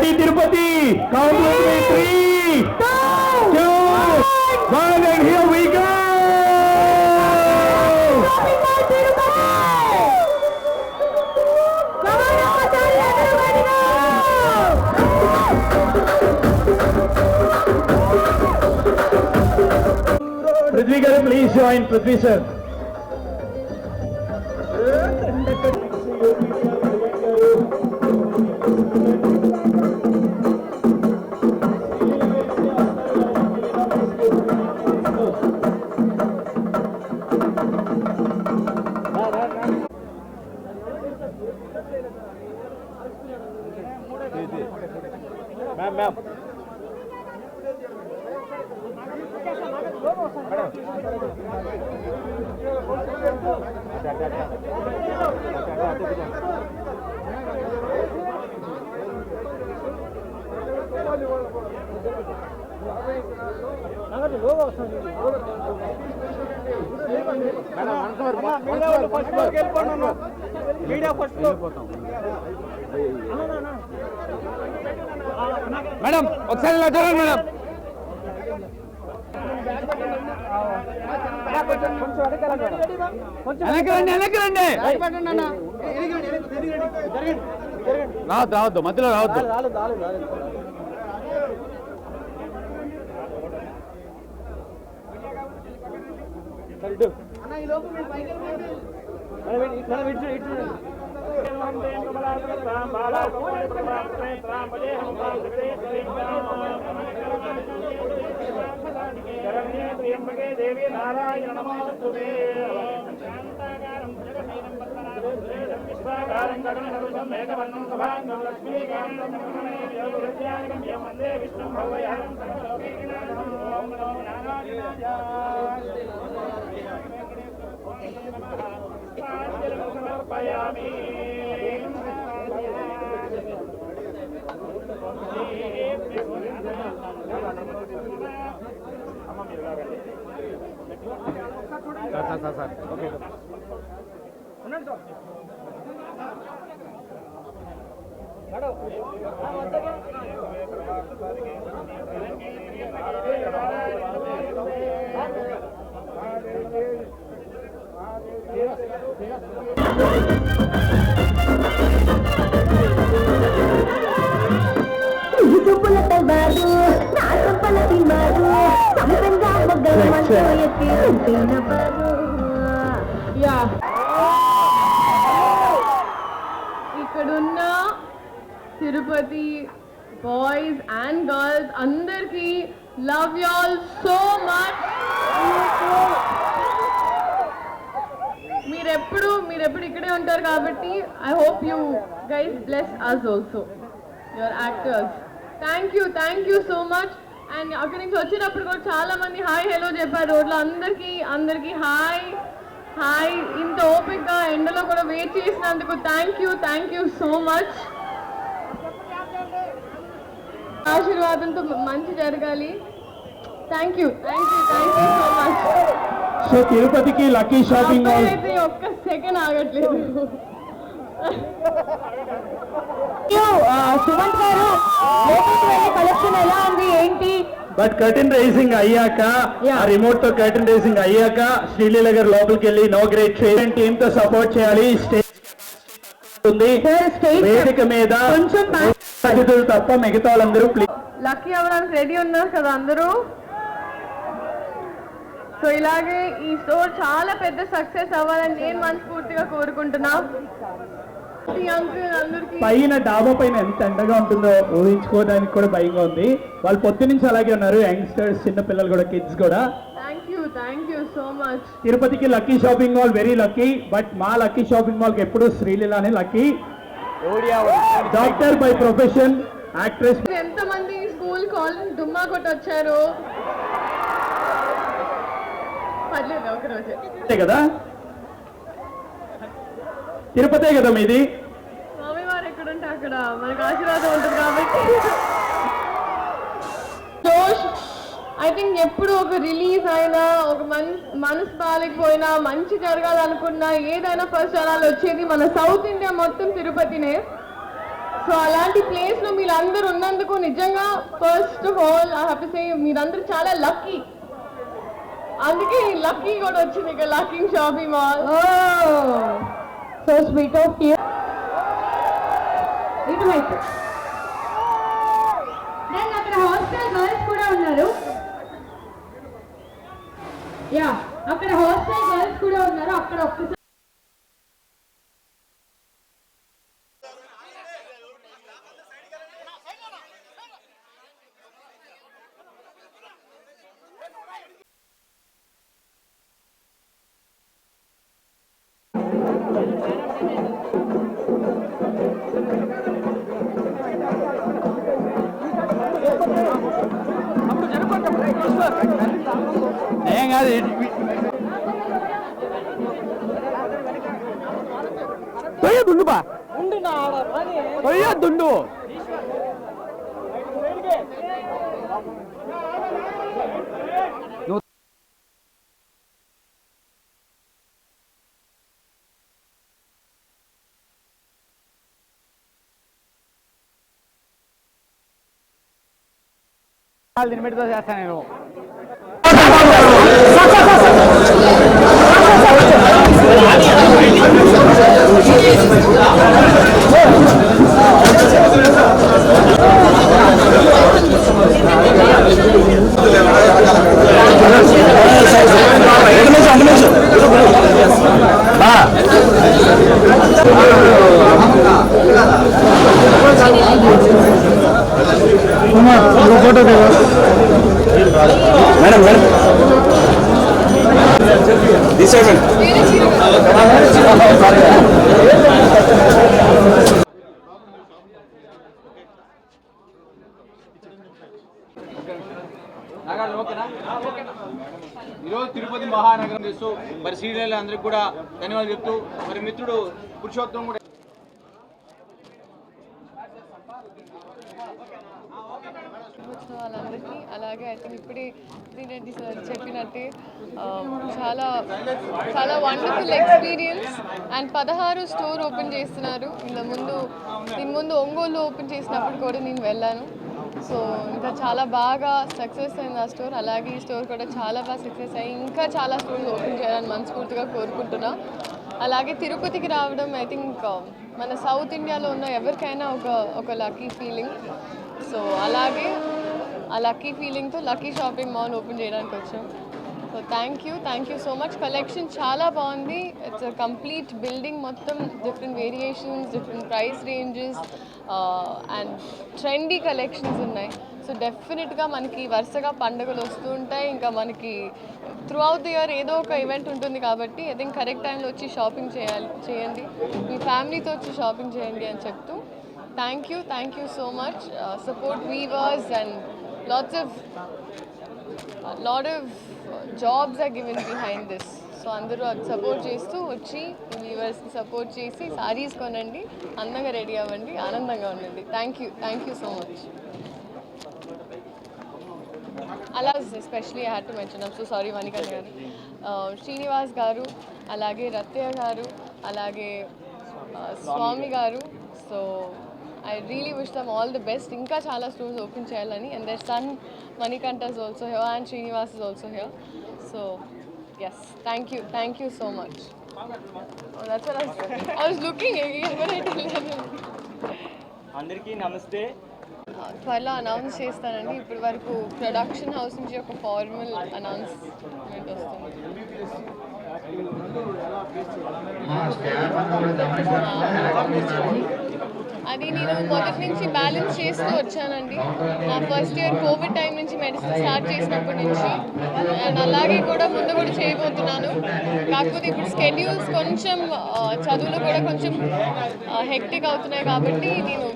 Ready Tirupati count with me 3 2 1 and here we go Prithvi garu please join Prithvi sir Ma'am. Madam ఒకసారి చూడండి madam వెనకరండి రావద్దు మధ్యలో రావద్దు దేవి నారాయణ నమోస్తుతే మేఘవర్ణం సభాంగం లక్ష్మీకాంతం వందే విష్ణు భవయానం ఓం నమో నారాయణాయ సమర్పయామి సార్ ఓకే ఇక్కడున్న తిరుపతి బాయ్స్ అండ్ గర్ల్స్ అందరికీ love you all so much. మీరెప్పుడు ఇక్కడే ఉంటారు కాబట్టి I hope you guys bless us also your actors. Thank you so much. And అక్కడి నుంచి వచ్చేటప్పుడు కూడా చాలా మంది హాయ్ హలో చెప్పారు రోడ్లో. అందరికీ హాయ్. ఇంత ఓపిక్గా ఎండలో కూడా వెయిట్ చేసినందుకు థ్యాంక్ యూ సో మచ్. ఆశీర్వాదంతో మంచి జరగాలి. Thank you so much. So తిరుపతికి లక్కీ షాపింగ్ మాల్ అయితే ఒక్క సెకండ్ ఆగట్లేదు. సుమంత్ గారు కలెక్షన్ ఎలా ఉంది ఏంటి? బట్ కర్టెన్ రైజింగ్ అయ్యాక రిమోట్ తో కర్టెన్ రైజింగ్ అయ్యాక శ్రీలీల గారు లోపలికి వెళ్ళి ఇనాగ్రేట్ చేయాలి. టీమ్ తో సపోర్ట్ చేయాలి. స్టేజ్ వేదిక మీద కొంచెం అతిథులు తప్ప మిగతా వాళ్ళందరూ లక్కీ అవ్వడానికి రెడీ ఉన్నారు కదా అందరూ. సో ఇలాగే ఈ స్టోర్ చాలా పెద్ద సక్సెస్ అవ్వాలని నేను మనస్ఫూర్తిగా కోరుకుంటున్నా. పైన డాబా పైన ఎంత ఎండగా ఉంటుందో ఊహించుకోవడానికి కూడా భయంగా ఉంది. వాళ్ళు పొద్దు నుంచి అలాగే ఉన్నారు, యంగ్స్టర్స్, చిన్న పిల్లలు కూడా, కిడ్స్ కూడా. Thank you so much. తిరుపతికి lucky shopping mall very lucky. But మా లక్కీ షాపింగ్ మాల్ కి ఎప్పుడు శ్రీలీలానే lucky. Doctor by profession, actress. ఎంతమంది స్కూల్ కాలేజ్ దుమ్మా కొట్టి వచ్చారు? పర్లేదు ఒక రోజే కదా, తిరుపతే కదా మీది. స్వామి వారు ఎక్కడుంటే అక్కడ మనకు ఆశీర్వాదం ఉంటుంది కాబట్టి. జోష్ ఐ థింక్ ఎప్పుడు ఒక రిలీజ్ అయినా, ఒక మనసు బాగాలేకపోయినా, మంచి జరగాలనుకున్నా, ఏదైనా ఫస్ట్ ఛానల్ వచ్చేది మన సౌత్ ఇండియా మొత్తం తిరుపతినే. సో అలాంటి ప్లేస్ లో మీరందరూ ఉన్నందుకు నిజంగా first of all I have to say మీరందరూ చాలా లక్కీ. అందుకే లక్కీ కూడా వచ్చింది ఇక్కడ lucky shopping mall. So sweet of you. ఇటువైపు దెన్ అక్కడ హాస్టల్ గర్ల్స్ కూడా ఉన్నారు. యా అక్కడ హాస్టల్ గర్ల్స్ కూడా ఉన్నారు. అక్కడ ఒక్కసారి ఏం కాదు దుండు బా దుండు నిమిటితో చేస్తాను నేను. ఫోటో మేడం మేడం ఈరోజు తిరుపతి మహానగరం చేస్తూ మరి శ్రీలీల అందరికి కూడా ధన్యవాదాలు చెప్తూ మరి మిత్రుడు పురుషోత్తం కూడా వాళ్ళందరికీ అలాగే ఐ థింక్ ఇప్పుడే శ్రీరెడ్డి సార్ చెప్పినట్టే చాలా చాలా wonderful experience. And 16 store open చేస్తున్నారు. దీని ముందు ఒంగోలు ఓపెన్ చేసినప్పుడు కూడా నేను వెళ్ళాను. సో ఇంకా చాలా బాగా సక్సెస్ అయింది ఆ స్టోర్. అలాగే ఈ స్టోర్ కూడా చాలా బాగా సక్సెస్ అయ్యి ఇంకా చాలా స్టోర్స్ ఓపెన్ చేయాలని మనస్ఫూర్తిగా కోరుకుంటున్నా. అలాగే తిరుపతికి రావడం ఐ థింక్ మన సౌత్ ఇండియాలో ఉన్న ఎవరికైనా ఒక లక్కీ ఫీలింగ్. సో అలాగే ఆ లక్కీ ఫీలింగ్తో లక్కీ షాపింగ్ మాల్ ఓపెన్ చేయడానికి వచ్చాం. So thank you so much. Collection చాలా బాగుంది. ఇట్స్ కంప్లీట్ బిల్డింగ్ మొత్తం different variations, different price ranges and trendy collections ఉన్నాయి. సో డెఫినెట్గా మనకి వరుసగా పండుగలు వస్తూ ఉంటాయి. ఇంకా మనకి త్రూ అవుట్ ది ఇయర్ ఏదో ఒక ఈవెంట్ ఉంటుంది కాబట్టి ఐ థింక్ కరెక్ట్ టైంలో వచ్చి షాపింగ్ చేయండి, మీ ఫ్యామిలీతో వచ్చి షాపింగ్ చేయండి అని చెప్తూ thank you so much. Support weavers and lot of jobs are given behind this. So అందరూ అది సపోర్ట్ చేస్తూ వచ్చి వ్యూవర్స్కి సపోర్ట్ చేసి సారీస్ కొనండి, అందంగా రెడీ అవ్వండి, ఆనందంగా ఉండండి. Thank you so much. అలా especially I had to mention, I'm so sorry Manikanta garu, Srinivas garu, అలాగే రత్య గారు, అలాగే Swami garu. So I really wish them all the best. Inka chala stores open cheyalani, and their son Manikanta is also here and Srinivas is also here. So yes, thank you so much. Oh, that's what I was looking again when I tell them. అందరికీ నమస్తే. త్వరలో announce చేస్తానండి. ఇప్పటి వరకు production house నుంచి ఒక formal announcement వస్తుంది. అది నేను మొదటి నుంచి బ్యాలెన్స్ చేస్తూ వచ్చానండి. నా ఫస్ట్ ఇయర్ కోవిడ్ టైం నుంచి మెడిసిన్ స్టార్ట్ చేసినప్పటి నుంచి, అండ్ అలాగే కూడా ముందు కూడా చేయబోతున్నాను. కాకపోతే ఇప్పుడు స్కెడ్యూల్స్ కొంచెం చదువులో కూడా కొంచెం హెక్టిక్ అవుతున్నాయి కాబట్టి నేను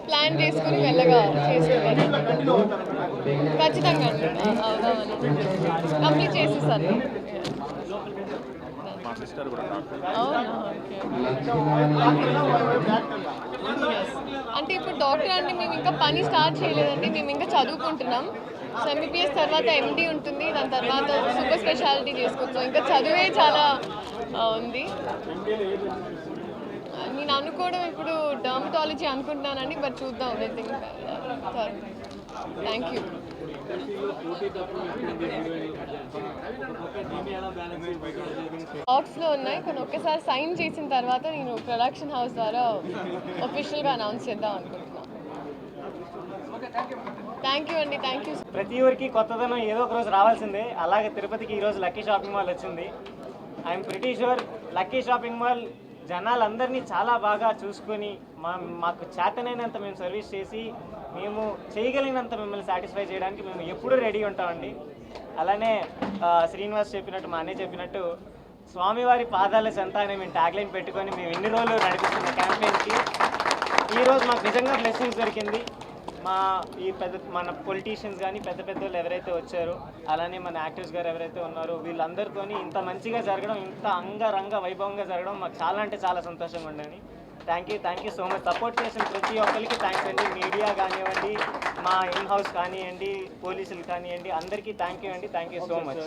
ప్లాన్ చేసుకుని మెల్లగా చేసుకుంటాను. ఖచ్చితంగా అండి అవుదామని కంప్లీట్ చేసేస్తాను. అంటే ఇప్పుడు డాక్టర్ అంటే మేము ఇంకా పని స్టార్ట్ చేయలేదండి, మేము ఇంకా చదువుకుంటున్నాం. సో ఎంబీబీఎస్ తర్వాత ఎండి ఉంటుంది, దాని తర్వాత సూపర్ స్పెషాలిటీ చేసుకోవచ్చు. ఇంకా చదువే చాలా ఉంది. నేను అనుకోవడం ఇప్పుడు డర్మటాలజీ అనుకుంటున్నానండి, బట్ చూద్దాం ఎవ్రీథింగ్. Thank you. బాక్స్లో ఉన్నాయి కొన్ని, ఒక్కసారి సైన్ చేసిన తర్వాత నేను ప్రొడక్షన్ హౌస్ ద్వారా ఒఫిషియల్గా అనౌన్స్ చేద్దాం అనుకుంటున్నాను. థ్యాంక్ యూ అండి, థ్యాంక్ యూ. ప్రతి ఊరికి కొత్తదనం ఏదో ఒక రోజు రావాల్సిందే. అలాగే తిరుపతికి ఈరోజు లక్కీ షాపింగ్ మాల్ వచ్చింది. I'm pretty sure lucky shopping mall జనాలందరినీ చాలా బాగా చూసుకొని మాకు చేతనైనంత మేము సర్వీస్ చేసి మేము చేయగలిగినంత మిమ్మల్ని సాటిస్ఫై చేయడానికి మేము ఎప్పుడూ రెడీ ఉంటామండి. అలానే శ్రీనివాస్ చెప్పినట్టు, మా అన్నయ్య చెప్పినట్టు స్వామివారి పాదాల చెంత అనే మేము ట్యాగ్లైన్ పెట్టుకొని మేము ఎన్ని రోజులు నడిపిస్తున్న క్యాంపెయిన్కి ఈరోజు మాకు నిజంగా బ్లెస్సింగ్స్ దొరికింది. మన పొలిటీషియన్స్ కానీ పెద్ద పెద్దోళ్ళు ఎవరైతే వచ్చారో, అలానే మన యాక్టర్స్ గారు ఎవరైతే ఉన్నారో, వీళ్ళందరితో ఇంత మంచిగా జరగడం, ఇంత అంగరంగ వైభవంగా జరగడం మాకు చాలా అంటే చాలా సంతోషంగా ఉండని. Thank you so much. Support చేసిన ప్రతి ఒక్కరికి థ్యాంక్స్ అండి. మీడియా కానివ్వండి, మా ఇన్ హౌస్ కానివ్వండి, పోలీసులు కానివ్వండి, అందరికీ థ్యాంక్ యూ అండి. Thank you so much.